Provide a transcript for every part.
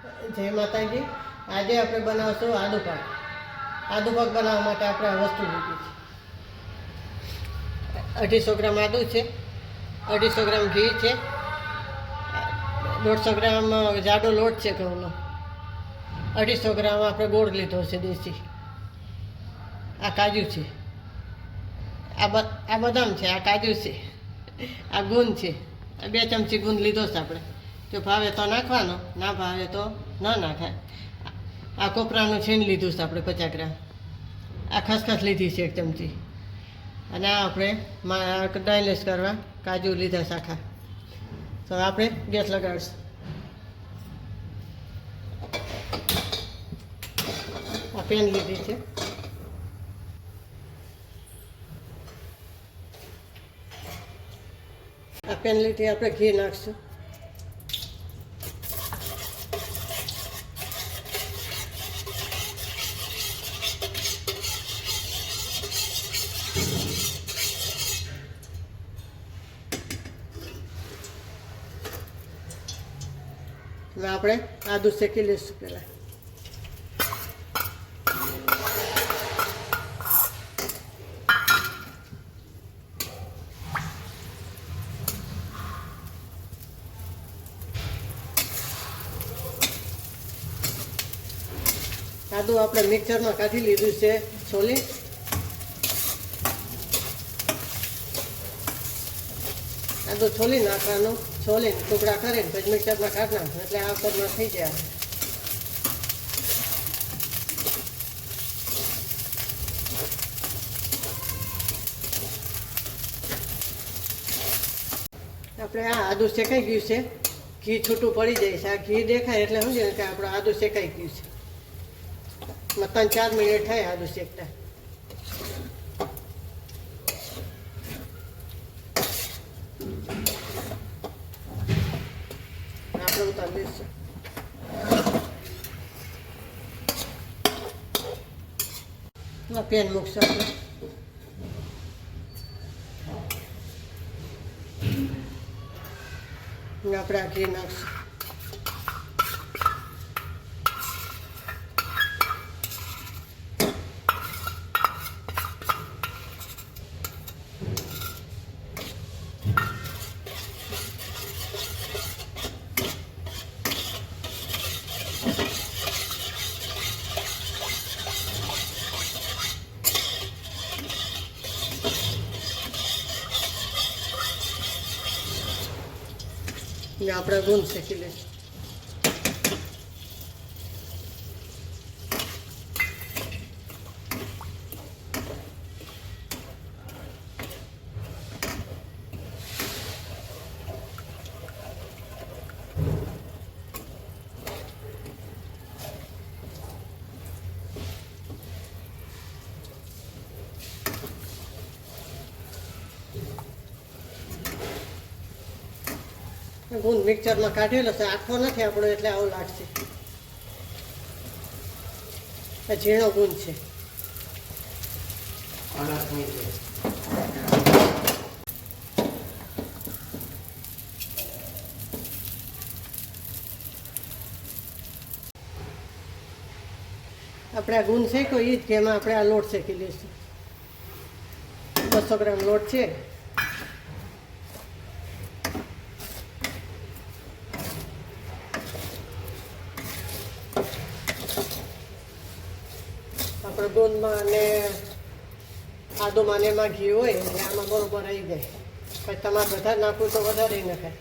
જય માતાજી. આજે આપણે બનાવશું આદુ પાક. આદુ પાક બનાવવા માટે આપણે આ વસ્તુ લીધી છે. 250 ગ્રામ આદુ છે, 250 ગ્રામ ઘી છે, 150 ગ્રામ જાડો લોટ છે ઘઉંનો, 250 ગ્રામ આપણે ગોળ લીધો છે દેશી, આ કાજુ છે, આ બદામ છે, આ કાજુ છે, આ ગુંદ છે, 2 ચમચી ગુંદ લીધો છે આપણે. જો ભાવે તો નાખવાનો, ના ભાવે તો ન નાખાય. આ કોપરાનું છીણ લીધું છે આપણે 50 ગ્રામ. આ ખસખસ લીધી છે 1 ચમચી. અને આ આપણે ડાયલેસ કરવા કાજુ લીધા શાખા. તો આપણે ગેસ લગાડીશું. આ પેન લીધી છે. આ પેન લીધી આપણે ઘી નાખશું. હવે આપણે આદુ શેકી લઈશું પહેલાં. આદુ આપણે મિક્સરમાં કાઢી લીધું છે છોલી. આદુ છોલી નાખવાનું, છોલીને ટુકડા કરીને પછી મિક્સરમાં કાઢી નાખવાનું, એટલે આ પદમાં થઈ જાય. આપણે આ આદુ શેકાઈ ગયું છે, ઘી છૂટું પડી જાય છે. આ ઘી દેખાય એટલે સમજે કે આપણે આદુ શેકાઈ ગયું છે. 3-4 મિનિટ થાય આદુ શેકતા. આપણે ઉતારી દઈશું. પેન મૂકશું આપણે. આપણે આ ઘી નાખશું. આપણે ગુંદ શેકી લઈશું. ગુંદ મિક્સરમાં કાઢેલો છે, આખો નથી આપણો એટલે આવું લાગશે. આ ઝીણો ગુંદ છે. આપણે આ ગુંદ શેકો એ જ કે એમાં આપણે આ લોટ શેકી લઈશું. 200 ગ્રામ લોટ છે. આપણે ગોંદમાં ને આદુમાં ને એમાં ઘી હોય એટલે આમાં બરોબર આવી જાય. પછી તમારે વધારે નાખવું તો વધારે નખાય,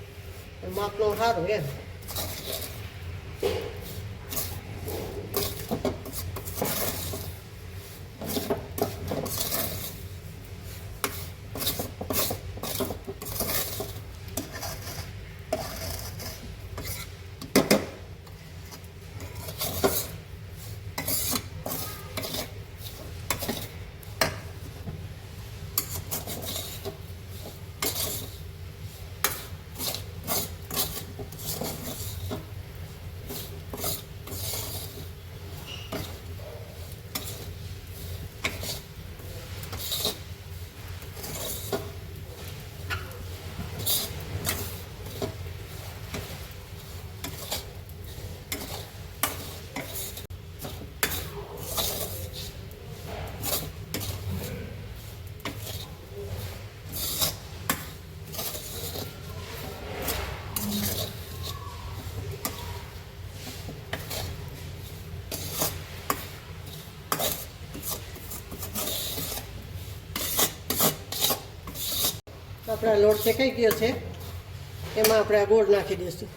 માપનું સારું એમ. આપણા લોટ શેકાઈ ગયો છે, એમાં આપણે આ ગોળ નાખી દઈશું.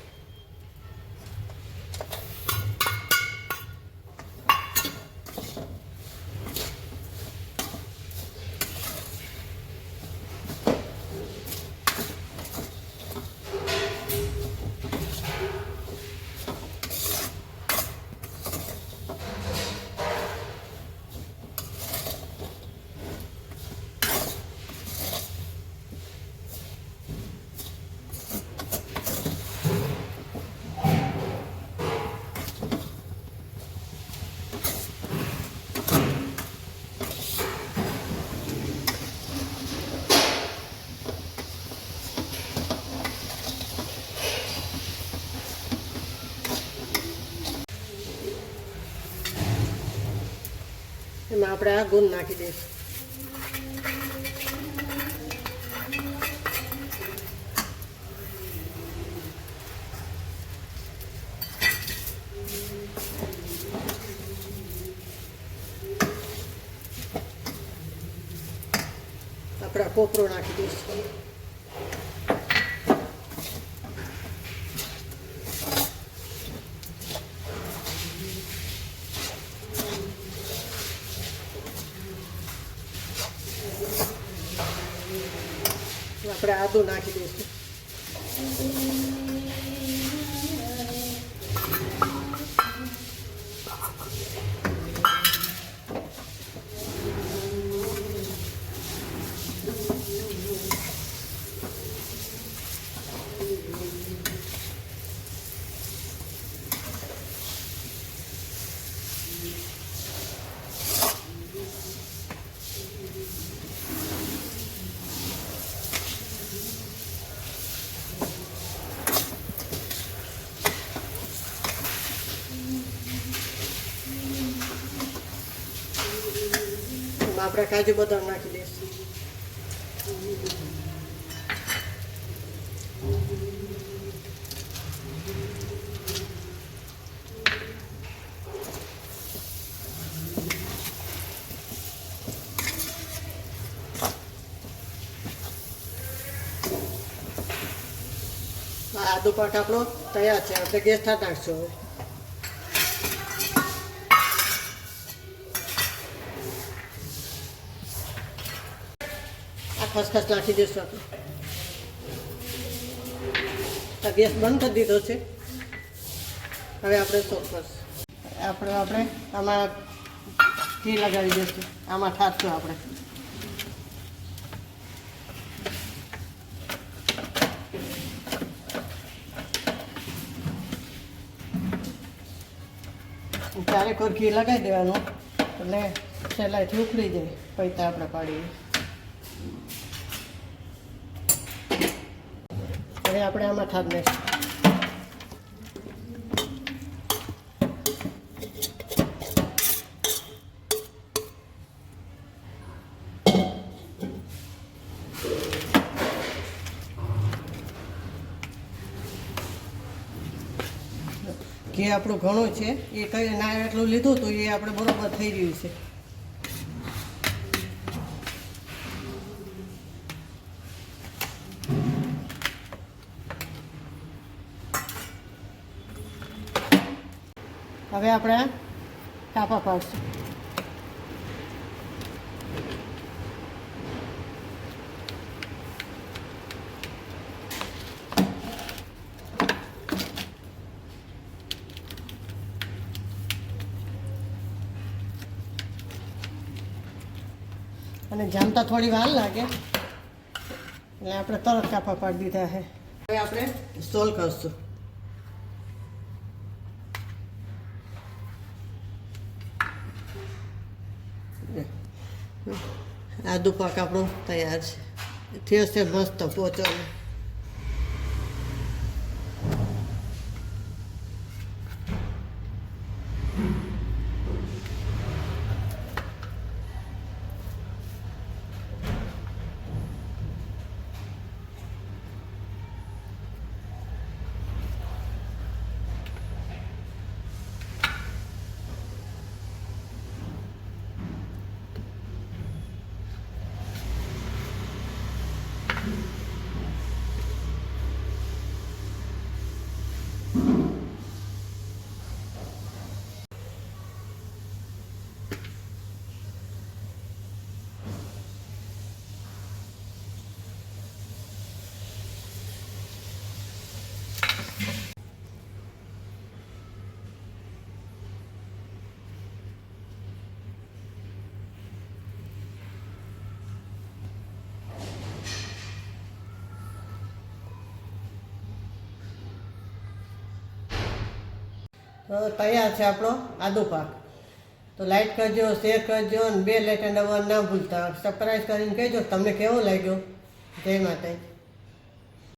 એમાં આપણે આ ગુંદ નાખી દઈશું. આપણે કોપરો નાખી દઈશું. આપણે આદુ નાખી દઈશું. આપણે કાજુ બદામ નાખી દઈશું. આદુ પાક આપણો તૈયાર છે. આપણે ગેસ ઠાર નાખશું. હવે ખસખસ નાખી દઈશું. આપણે ગેસ બંધ કરી દીધો છે. હવે આપણે સોપ કરશું. આપણે આમાં ઘી લગાવી દઈશું. આમાં ઠારશું આપણે. ચારેક વાર ઘી લગાવી દેવાનું એટલે સહેલાઈથી ઉખડી જાય. પૈતા આપણે પાડીએ. હવે આપણે આમાં ઠાર નાખીશું. ઘી આપણું ઘણું છે, એ કઈ ના એટલું લીધું તો એ આપણે બરોબર થઈ રહ્યું છે. હવે આપણે કાપા પાડશું. અને જામતા થોડી વાર લાગે એટલે આપણે તરત કાપા પાડી દીધા છે. હવે આપણે સ્ટોલ કરશું. આદુ પાક આપણો તૈયાર છે. થયો છે મસ્ત પોચો. તો તૈયાર છે આપણો આદુ પાક. તો લાઈક કરજો, શેર કરજો અને બે લાઇકન દબાવવાનું ના ભૂલતા. સબસ્ક્રાઈબ કરીને કહેજો તમને કેવો લાગ્યો. જય માતાજી.